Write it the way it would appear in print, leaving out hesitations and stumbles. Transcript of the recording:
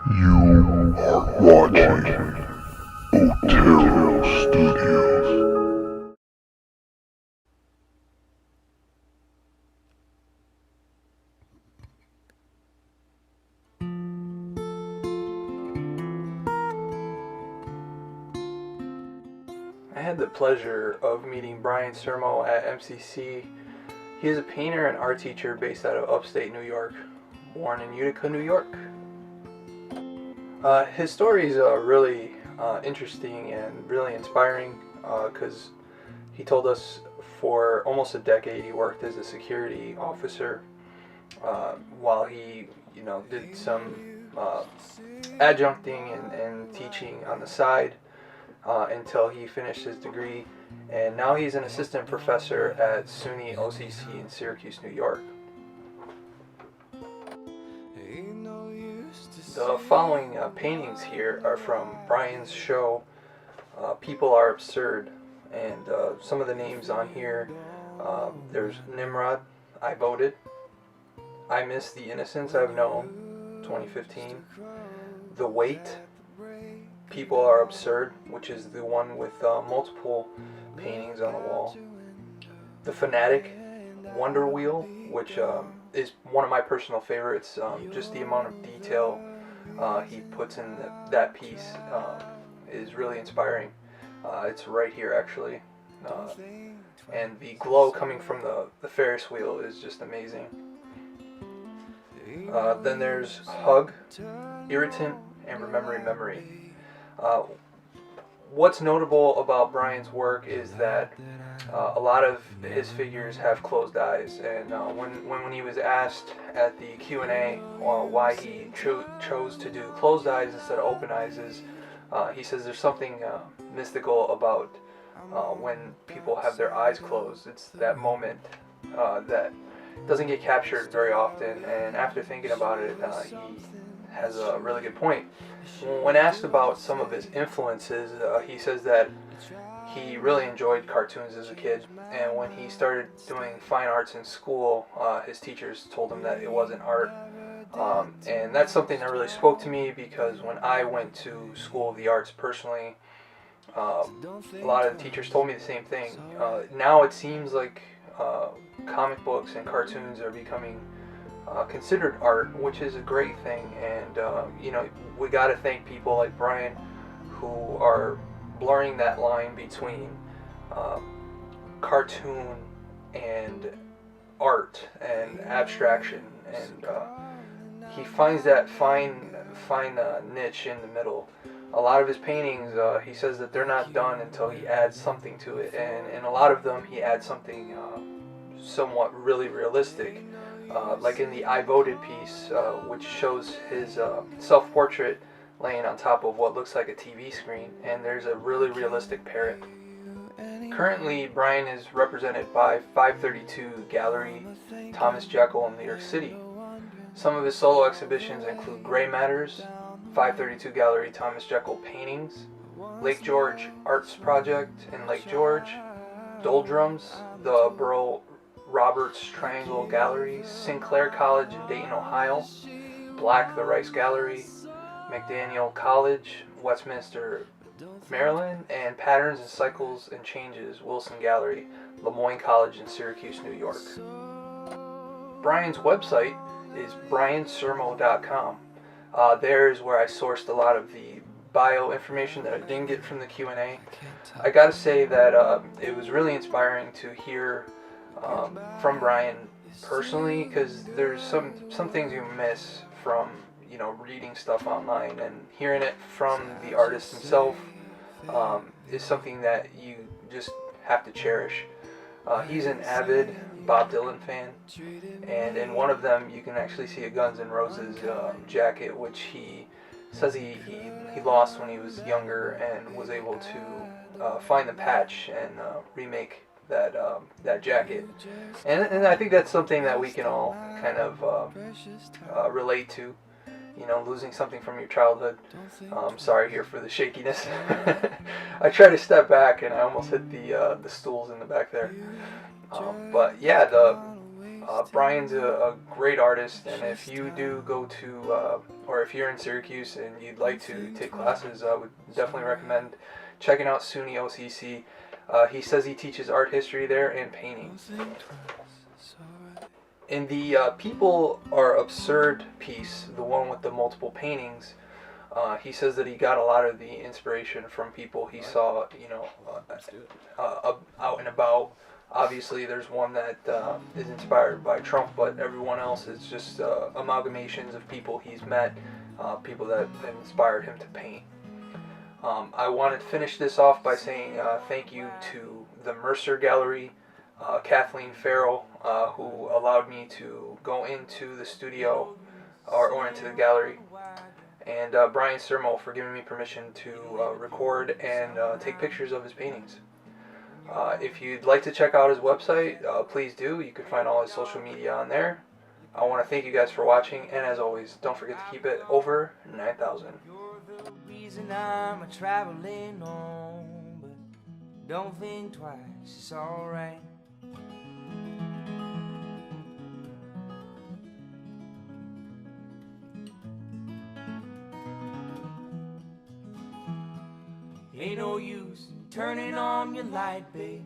You are watching Otero Studios. I had the pleasure of meeting Brian Cirmo at MCC. He is a painter and art teacher based out of upstate New York, born in Utica, New York. His story is really interesting and really inspiring because he told us for almost a decade he worked as a security officer while he, did some adjuncting and teaching on the side until he finished his degree, and now he's an assistant professor at SUNY OCC in Syracuse, New York. The following paintings here are from Brian's show, People Are Absurd, and some of the names on here, there's Nimrod, I Voted, I Miss the Innocence I've Known, 2015, The Weight, People Are Absurd, which is the one with multiple paintings on the wall, The Fanatic, Wonder Wheel, which is one of my personal favorites. Just the amount of detail he puts in that piece is really inspiring. It's right here actually, and the glow coming from the Ferris wheel is just amazing. Then there's Hug, Irritant, and Remembering Memory. What's notable about Brian's work is that a lot of his figures have closed eyes, and when he was asked at the Q&A why he chose to do closed eyes instead of open eyes, he says there's something mystical about when people have their eyes closed. It's that moment that doesn't get captured very often, and after thinking about it, he has a really good point. When asked about some of his influences, he says that he really enjoyed cartoons as a kid, and when he started doing fine arts in school, his teachers told him that it wasn't art. And that's something that really spoke to me, because when I went to School of the Arts personally, a lot of the teachers told me the same thing. Now it seems like comic books and cartoons are becoming considered art, which is a great thing, and we got to thank people like Brian who are blurring that line between cartoon and art and abstraction, and he finds that fine niche in the middle. A lot of his paintings, he says that they're not done until he adds something to it, and in a lot of them he adds something somewhat really realistic. Like in the I Voted piece, which shows his self-portrait laying on top of what looks like a TV screen, and there's a really realistic parrot. Currently, Brian is represented by 532 Gallery, Thomas Jekyll in New York City. Some of his solo exhibitions include Gray Matters, 532 Gallery Thomas Jekyll Paintings, Lake George Arts Project in Lake George, Doldrums, the Burl Roberts Triangle Gallery, Sinclair College in Dayton, Ohio, Black the Rice Gallery, McDaniel College, Westminster, Maryland, and Patterns and Cycles and Changes, Wilson Gallery, Lemoyne College in Syracuse, New York. Brian's website is briancirmo.com. There's where I sourced a lot of the bio information that I didn't get from the Q&A. I gotta say that it was really inspiring to hear from Brian personally, because there's some things you miss from reading stuff online, and hearing it from the artist himself is something that you just have to cherish. He's an avid Bob Dylan fan, and in one of them you can actually see a Guns N' Roses jacket, which he says he lost when he was younger, and was able to find the patch and remake that jacket, and I think that's something that we can all kind of relate to. Losing something from your childhood. Sorry here for the shakiness. I try to step back and I almost hit the stools in the back there. But yeah, Brian's a great artist, and if you do go to, or if you're in Syracuse and you'd like to take classes, I would definitely recommend checking out SUNY OCC. He says he teaches art history there and painting. In the People Are Absurd piece, the one with the multiple paintings, he says that he got a lot of the inspiration from people he saw, out and about. Obviously, there's one that is inspired by Trump, but everyone else is just amalgamations of people he's met, people that inspired him to paint. I want to finish this off by saying thank you to the Mercer Gallery, Kathleen Farrell, who allowed me to go into the studio or into the gallery, and Brian Cirmo for giving me permission to record and take pictures of his paintings. If you'd like to check out his website, please do. You can find all his social media on there. I want to thank you guys for watching, and as always, don't forget to keep it over 9,000. You're the reason I'm traveling on, but don't think twice, it's alright. Ain't no use turning on your light, babe.